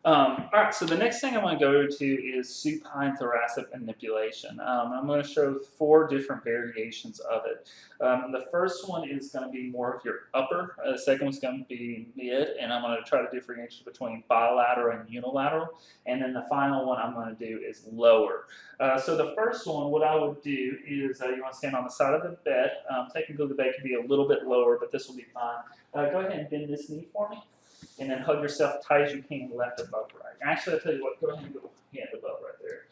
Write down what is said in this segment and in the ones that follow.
All right, so the next thing I want to go to is supine thoracic manipulation. I'm going to show 4 different variations of it. The first one is going to be more of your upper. The second one's going to be mid, and I'm going to try to differentiate between bilateral and unilateral. And then the final one I'm going to do is lower. So the first one, what I would do is you want to stand on the side of the bed. Technically, the bed can be a little bit lower, but this will be fine. Go ahead and bend this knee for me. And then hug yourself tight as you can, left above right. Actually, I'll tell you what, go ahead and go hand above right there.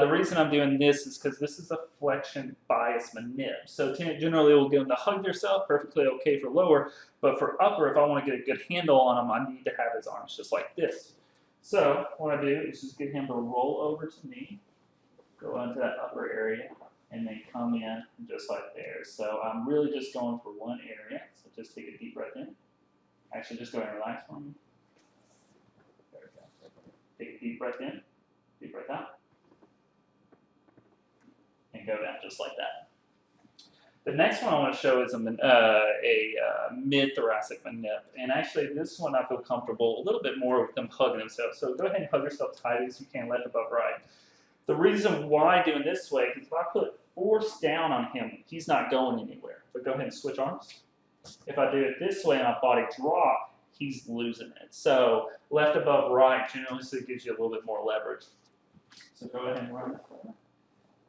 The reason I'm doing this is because this is a flexion bias manip. So generally, we'll give them to hug yourself, perfectly okay for lower. But for upper, if I want to get a good handle on him, I need to have his arms just like this. So what I do is just get him to roll over to me, go into that upper area, and then come in just like there. So I'm really just going for one area. So just take a deep breath in. Actually, just go ahead and relax for me. There we go. Take a deep breath in, deep breath out, and go down just like that. The next one I want to show is a mid-thoracic manip. And actually, this one I feel comfortable a little bit more with them hugging themselves. So go ahead and hug yourself tight as you can, left above right. The reason why doing this way is if I put force down on him, he's not going anywhere. But go ahead and switch arms. If I do it this way and my body drop, he's losing it. So left above right generally gives you a little bit more leverage. So go ahead and run.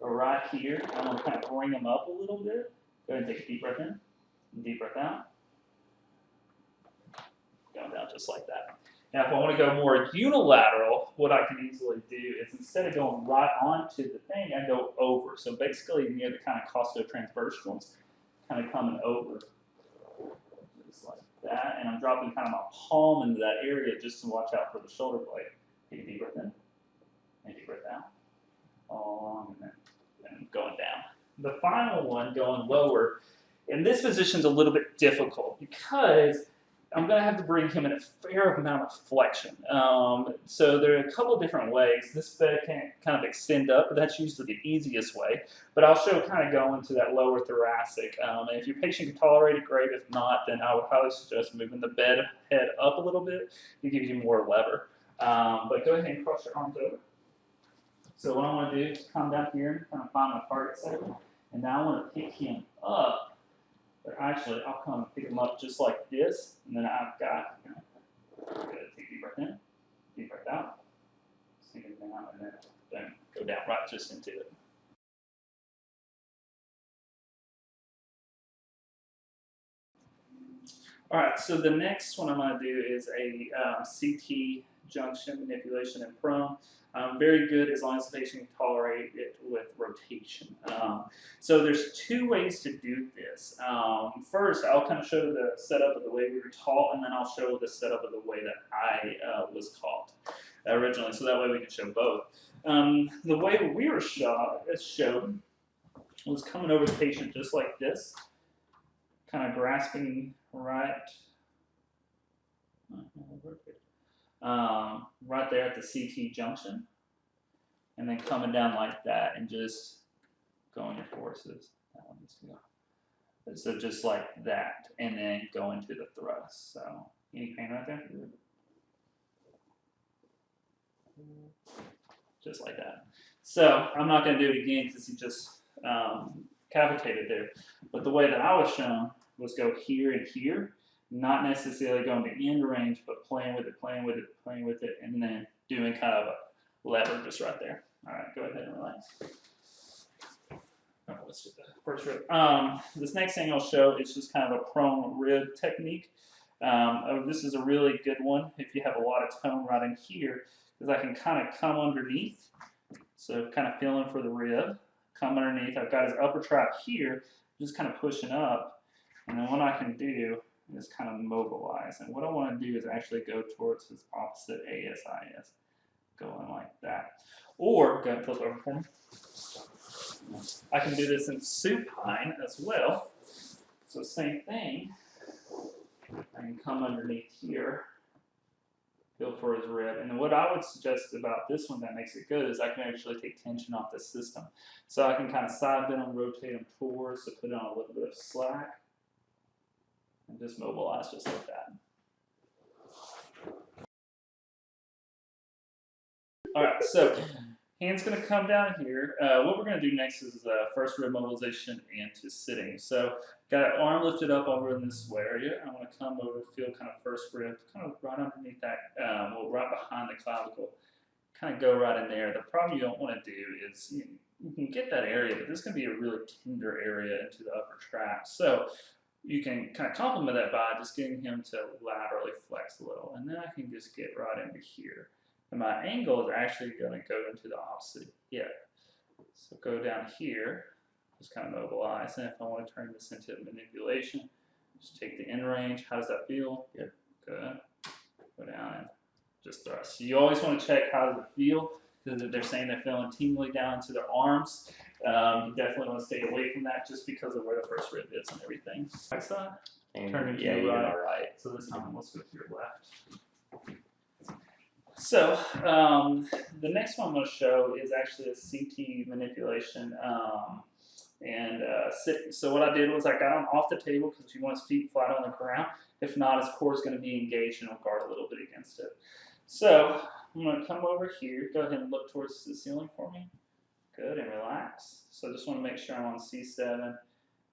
Go right here. I'm going to kind of bring him up a little bit. Go ahead and take a deep breath in, and deep breath out. Going down just like that. Now, if I want to go more unilateral, what I can easily do is instead of going right onto the thing, I go over. So basically near the kind of costotransverse joints, kind of coming over. Just like that, and I'm dropping kind of my palm into that area just to watch out for the shoulder blade. Take a deep breath in, and deep breath out, and then going down. The final one, going lower, in this position is a little bit difficult because I'm going to have to bring him in a fair amount of flexion. So there are a couple of different ways. This bed can kind of extend up, but that's usually the easiest way. But I'll show kind of going to that lower thoracic. And if your patient can tolerate it, great. If not, then I would highly suggest moving the bed head up a little bit. It gives you more lever. But go ahead and cross your arms over. So what I want to do is come down here and kind of find my target segment. And now I want to pick him up. But actually, I'll come and pick them up just like this, and then I've got, take a deep breath in, deep breath out, sink it down, and then go down right just into it. All right, so the next one I'm going to do is a CT junction manipulation in prone. Very good as long as the patient can tolerate it with rotation. So there's 2 ways to do this. First, I'll kind of show the setup of the way we were taught, and then I'll show the setup of the way that I was taught originally, so that way we can show both. The way we were shown was coming over the patient just like this, kind of grasping right there at the CT junction, and then coming down like that and just going your forces. That one needs to go. So just like that, and then go into the thrust. So any pain right there? Just like that. So I'm not going to do it again because he just cavitated there. But the way that I was shown was go here and here, not necessarily going to end range, but playing with it, playing with it, playing with it, and then doing kind of a lever just right there. All right, go ahead and relax. Right, let's do the first rib. This next thing I'll show is just kind of a prone rib technique. This is a really good one if you have a lot of tone right in here, because I can kind of come underneath. So kind of feeling for the rib, come underneath. I've got his upper trap here, just kind of pushing up. And then what I can do is kind of mobilize. And what I want to do is actually go towards his opposite ASIS, going like that. Or, go ahead and flip over for me. I can do this in supine as well. So same thing. I can come underneath here, feel for his rib. And what I would suggest about this one that makes it good is I can actually take tension off the system. So I can kind of side bend him, rotate him towards to put on a little bit of slack. And just mobilize just like that. All right, so hand's going to come down here. What we're going to do next is first rib mobilization into sitting. So got arm lifted up over in this area. I want to come over, feel kind of first rib, kind of right underneath that, well, right behind the clavicle. Kind of go right in there. The problem you don't want to do is you can get that area, but this can be a really tender area into the upper tract. So you can kind of complement that by just getting him to laterally flex a little. And then I can just get right into here. And my angle is actually going to go into the opposite hip. So go down here, just kind of mobilize. And if I want to turn this into manipulation, just take the end range. How does that feel? Good. Good. Go down and just thrust. So you always want to check how does it feel, because if they're saying they're feeling tingly down into their arms, you definitely want to stay away from that just because of where the first rib is and everything. Right side, turn it to yeah, your you're right. all right. So this time let's go to your left. So the next one I'm going to show is actually a CT manipulation and sitting. So what I did was I got him off the table because you want his feet flat on the ground. If not, his core is going to be engaged and will guard a little bit against it. So I'm going to come over here. Go ahead and look towards the ceiling for me. Good, and relax. So I just want to make sure I'm on C7,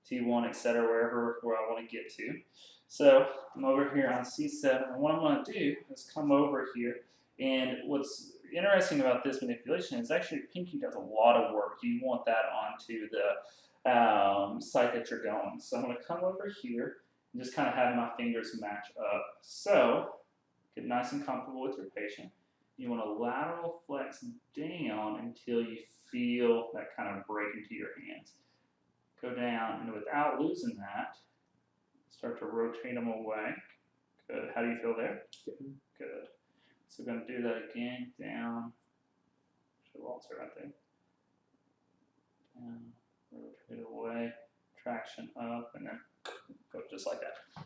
T1, etc., where I want to get to. So I'm over here on C7, and what I'm going to do is come over here. And what's interesting about this manipulation is actually pinky does a lot of work. You want that onto the site that you're going. So I'm going to come over here and just kind of have my fingers match up. So get nice and comfortable with your patient. You want to lateral flex down until you feel that kind of break into your hands. Go down, and without losing that, start to rotate them away. Good. How do you feel there? Good. So we're going to do that again. Down. Should waltz right there. Down. Rotate away. Traction up, and then go just like that.